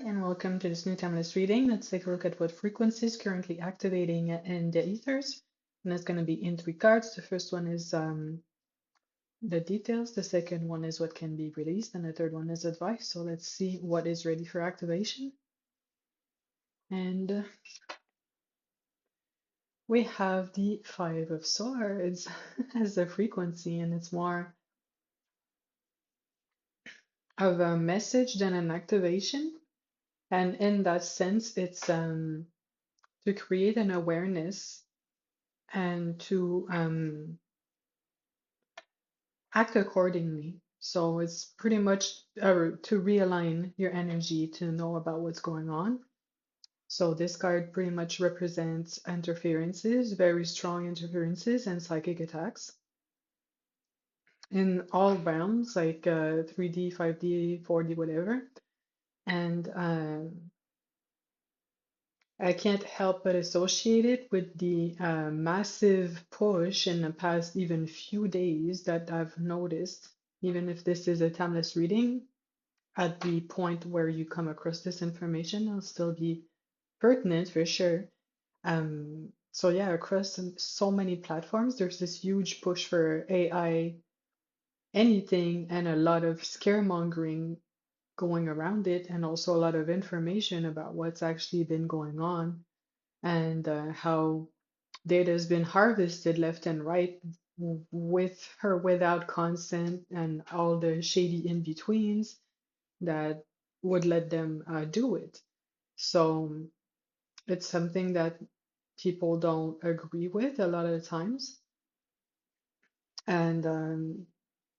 and welcome to this new timeless reading. Let's take a look at what frequencies currently activating in the ethers. And it's going to be in three cards. The first one is the details, the second one is what can be released, and the third one is advice. So let's see what is ready for activation. And we have the Five of Swords as a frequency, and it's more of a message than an activation. And in that sense, it's to create an awareness and to act accordingly. So it's pretty much to realign your energy to know about what's going on. So this card pretty much represents interferences, very strong interferences and psychic attacks in all realms, like 3D, 5D, 4D, whatever. And I can't help but associate it with the massive push in the past even few days that I've noticed, even if this is a timeless reading, at the point where you come across this information, it'll still be pertinent for sure. So yeah, across so many platforms, there's this huge push for AI, anything, and a lot of scaremongering going around it, and also a lot of information about what's actually been going on and how data has been harvested left and right with or without consent and all the shady in-betweens that would let them do it. So it's something that people don't agree with a lot of the times. And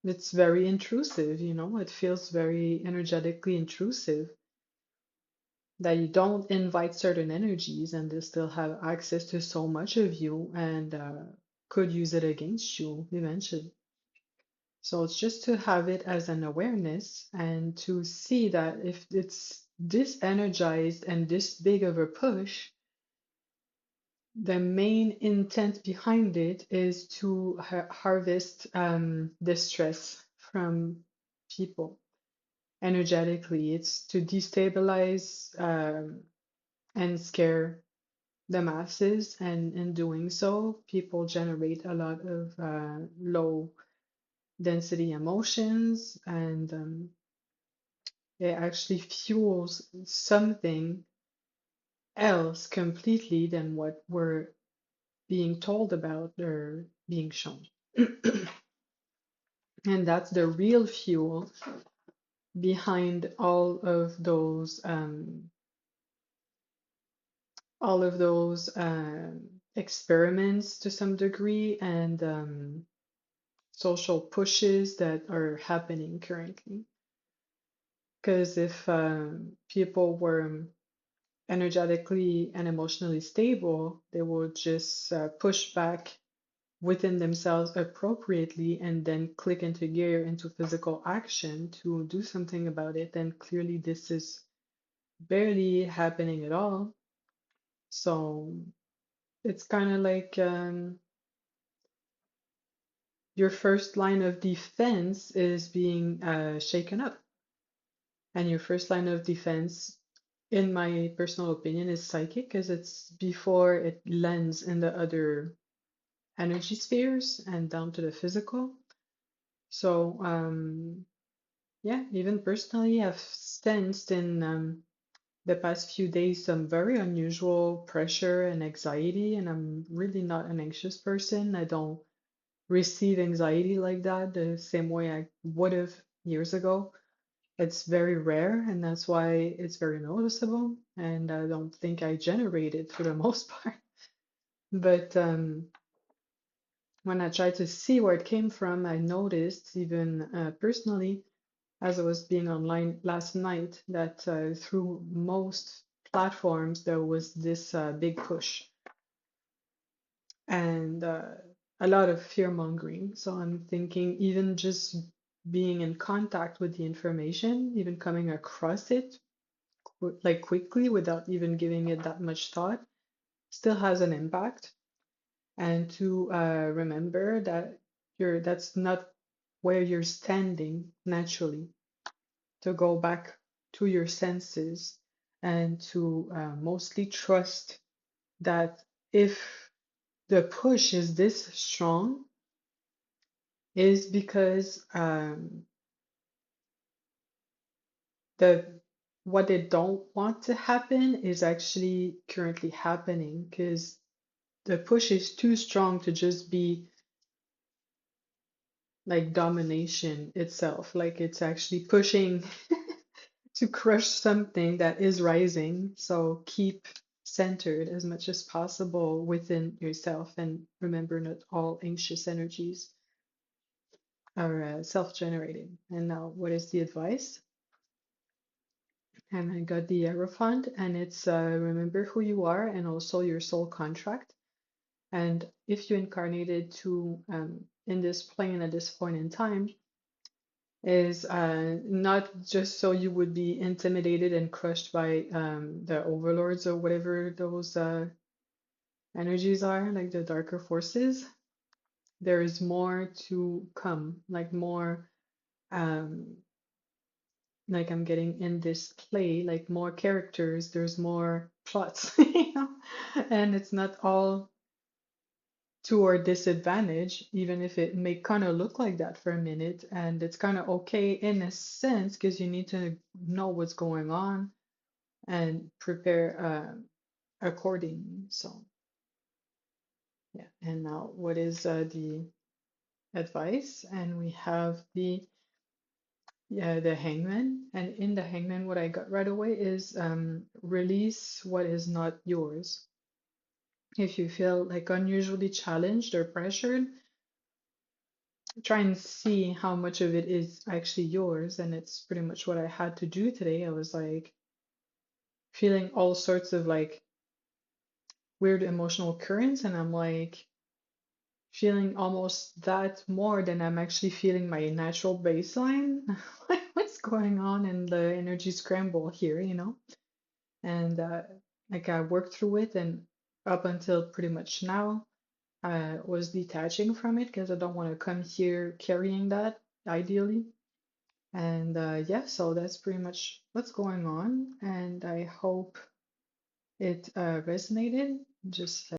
it's very intrusive, you know, it feels very energetically intrusive that you don't invite certain energies and they still have access to so much of you and could use it against you eventually. So it's just to have it as an awareness and to see that if it's this energized and this big of a push, the main intent behind it is to harvest distress from people energetically. It's to destabilize and scare the masses, and in doing so, people generate a lot of low density emotions, and it actually fuels something else completely than what we're being told about or being shown. And that's the real fuel behind all of those experiments to some degree and social pushes that are happening currently. Because if people were energetically and emotionally stable, they would just push back within themselves appropriately and then click into gear into physical action to do something about it. And clearly, this is barely happening at all. So it's kind of like your first line of defense is being shaken up. And your first line of defense, in my personal opinion, is psychic because it's before it lands in the other energy spheres and down to the physical. So, yeah, even personally, I've sensed in the past few days some very unusual pressure and anxiety, and I'm really not an anxious person. I don't receive anxiety like that the same way I would have years ago. It's very rare, and that's why it's very noticeable, and I don't think I generate it for the most part. But when I tried to see where it came from, I noticed, even personally, as I was being online last night, that through most platforms there was this big push and a lot of fear mongering. So I'm thinking, even just being in contact with the information, even coming across it like quickly without even giving it that much thought, still has an impact. And to remember that that's not where you're standing naturally, to go back to your senses, and to mostly trust that if the push is this strong, is because the what they don't want to happen is actually currently happening because the push is too strong to just be like domination itself. Like it's actually pushing to crush something that is rising. So keep centered as much as possible within yourself and remember not all anxious energies are self-generating. And now, what is the advice? And I got the Hierophant, and it's remember who you are and also your soul contract. And if you incarnated to in this plane at this point in time, is not just so you would be intimidated and crushed by the overlords or whatever those energies are, like the darker forces. There is more to come, like more, um, like I'm getting in this play, like more characters, there's more plots, you know, and it's not all to our disadvantage, even if it may kind of look like that for a minute. And it's kind of okay in a sense because you need to know what's going on and prepare accordingly. So, yeah. And now, what is the advice? And we have the Hangman. And in the Hangman, what I got right away is release what is not yours. If you feel like unusually challenged or pressured, try and see how much of it is actually yours. And it's pretty much what I had to do today. I was like feeling all sorts of like weird emotional currents, and I'm like feeling almost that more than I'm actually feeling my natural baseline. Like, what's going on in the energy scramble here, you know? And like I worked through it, and up until pretty much now, I was detaching from it because I don't want to come here carrying that ideally. And yeah, so that's pretty much what's going on. And I hope it resonated. Just